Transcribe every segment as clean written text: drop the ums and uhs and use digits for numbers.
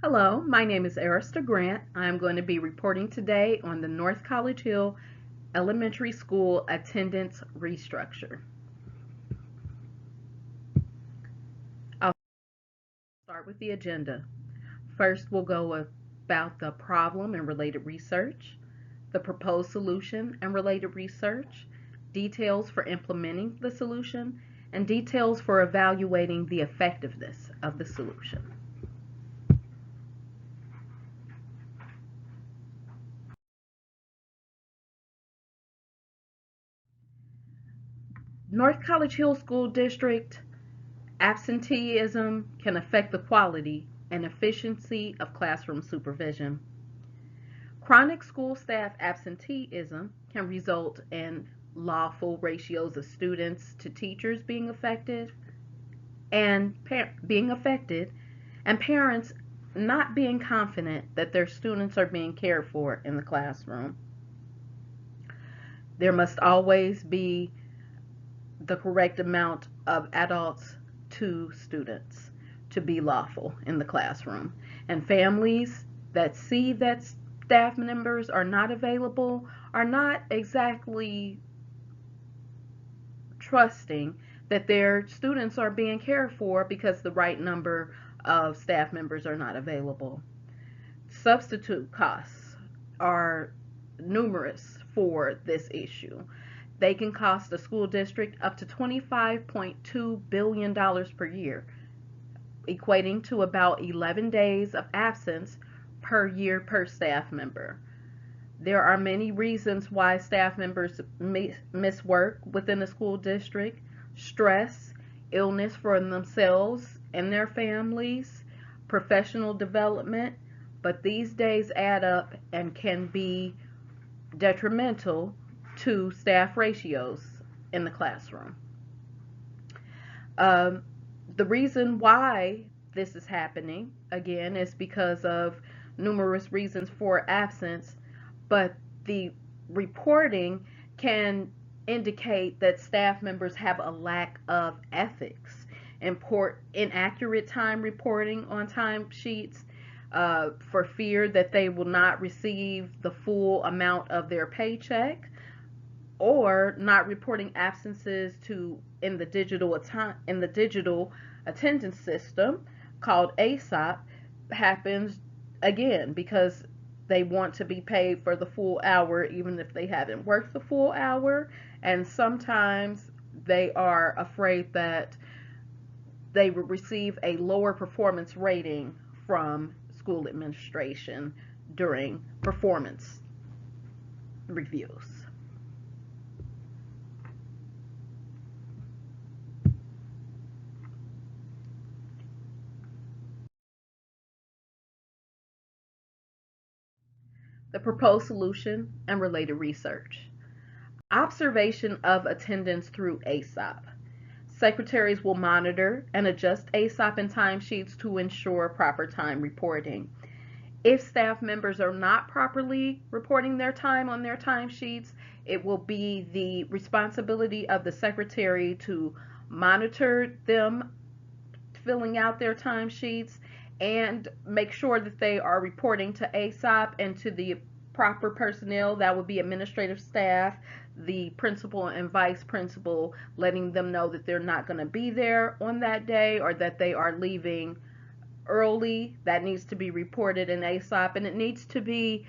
Hello, my name is Arista Grant. I'm going to be reporting today on the North College Hill Elementary School attendance restructure. I'll start with the agenda. First, we'll go about the problem and related research, the proposed solution and related research, details for implementing the solution, and details for evaluating the effectiveness of the solution. North College Hill School District absenteeism can affect the quality and efficiency of classroom supervision. Chronic school staff absenteeism can result in lawful ratios of students to teachers being affected and parents not being confident that their students are being cared for in the classroom. There must always be the correct amount of adults to students to be lawful in the classroom. And families that see that staff members are not available are not exactly trusting that their students are being cared for because the right number of staff members are not available. Substitute costs are numerous for this issue. They can cost the school district up to $25.2 billion per year, equating to about 11 days of absence per year per staff member. There are many reasons why staff members miss work within the school district: stress, illness for themselves and their families, professional development, but these days add up and can be detrimental to staff ratios in the classroom. The reason why this is happening, again, is because of numerous reasons for absence, but the reporting can indicate that staff members have a lack of ethics, inaccurate time reporting on timesheets, for fear that they will not receive the full amount of their paycheck, or not reporting absences in the digital attendance system called ASOP happens again because they want to be paid for the full hour even if they haven't worked the full hour, and sometimes they are afraid that they will receive a lower performance rating from school administration during performance reviews. The proposed solution and related research. Observation of attendance through ASOP. Secretaries will monitor and adjust ASOP and timesheets to ensure proper time reporting. If staff members are not properly reporting their time on their timesheets, it will be the responsibility of the secretary to monitor them filling out their timesheets and make sure that they are reporting to ASOP and to the proper personnel. That would be administrative staff, the principal and vice principal, letting them know that they're not going to be there on that day or that they are leaving early. That needs to be reported in ASOP, and it needs to be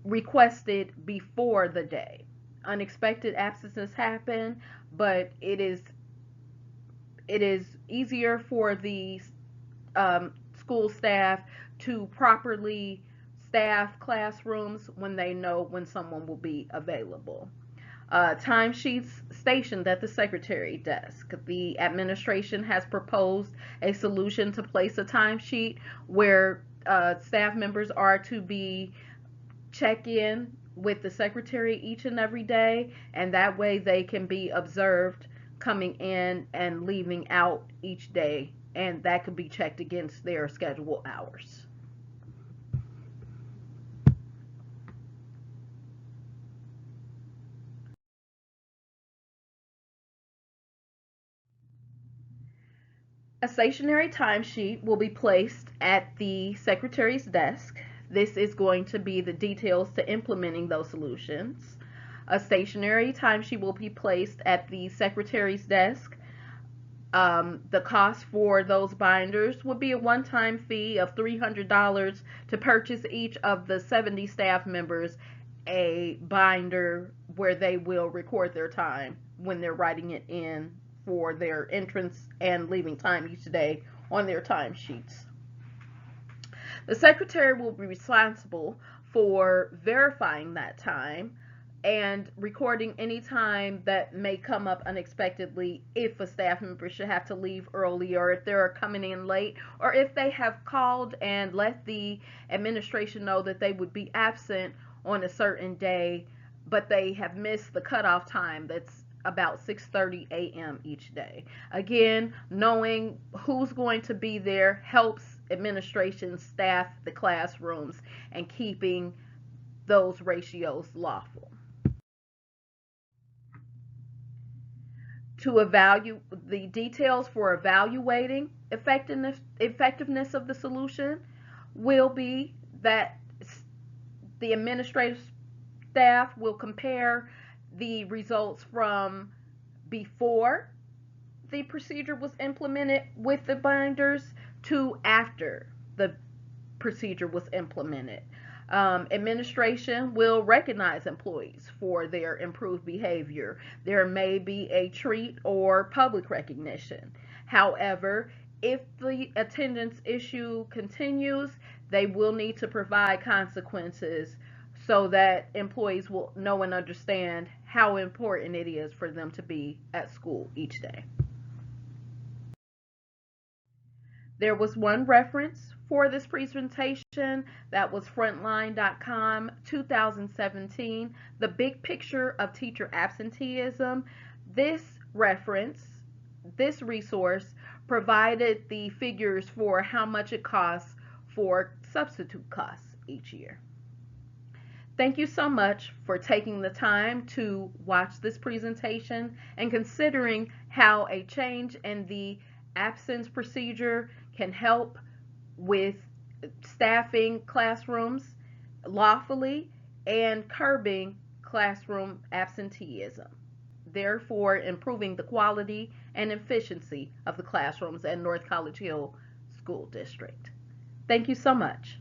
requested before the day. Unexpected absences happen, but it is easier for the school staff to properly staff classrooms when they know when someone will be available. Timesheets stationed at the secretary desk. The administration has proposed a solution to place a timesheet where staff members are to be check in with the secretary each and every day, and that way they can be observed coming in and leaving out each day, and that could be checked against their scheduled hours. A stationary timesheet will be placed at the secretary's desk. This is going to be the details to implementing those solutions. A stationary timesheet will be placed at the secretary's desk. The cost for those binders would be a one-time fee of $300 to purchase each of the 70 staff members a binder where they will record their time when they're writing it in for their entrance and leaving time each day on their timesheets. The secretary will be responsible for verifying that time and recording any time that may come up unexpectedly, if a staff member should have to leave early, or if they're coming in late, or if they have called and let the administration know that they would be absent on a certain day, but they have missed the cutoff time that's about 6:30 a.m. each day. Again, knowing who's going to be there helps administration staff the classrooms and keeping those ratios lawful. To evaluate the details for evaluating effectiveness of the solution will be that the administrative staff will compare the results from before the procedure was implemented with the binders to after the procedure was implemented. Administration will recognize employees for their improved behavior. There may be a treat or public recognition. However, if the attendance issue continues, they will need to provide consequences so that employees will know and understand how important it is for them to be at school each day. There was one reference for this presentation that was frontline.com 2017, The Big Picture of Teacher Absenteeism. This resource provided the figures for how much it costs for substitute costs each year. Thank you so much for taking the time to watch this presentation and considering how a change in the absence procedure can help with staffing classrooms lawfully and curbing classroom absenteeism, therefore improving the quality and efficiency of the classrooms at North College Hill School District. Thank you so much.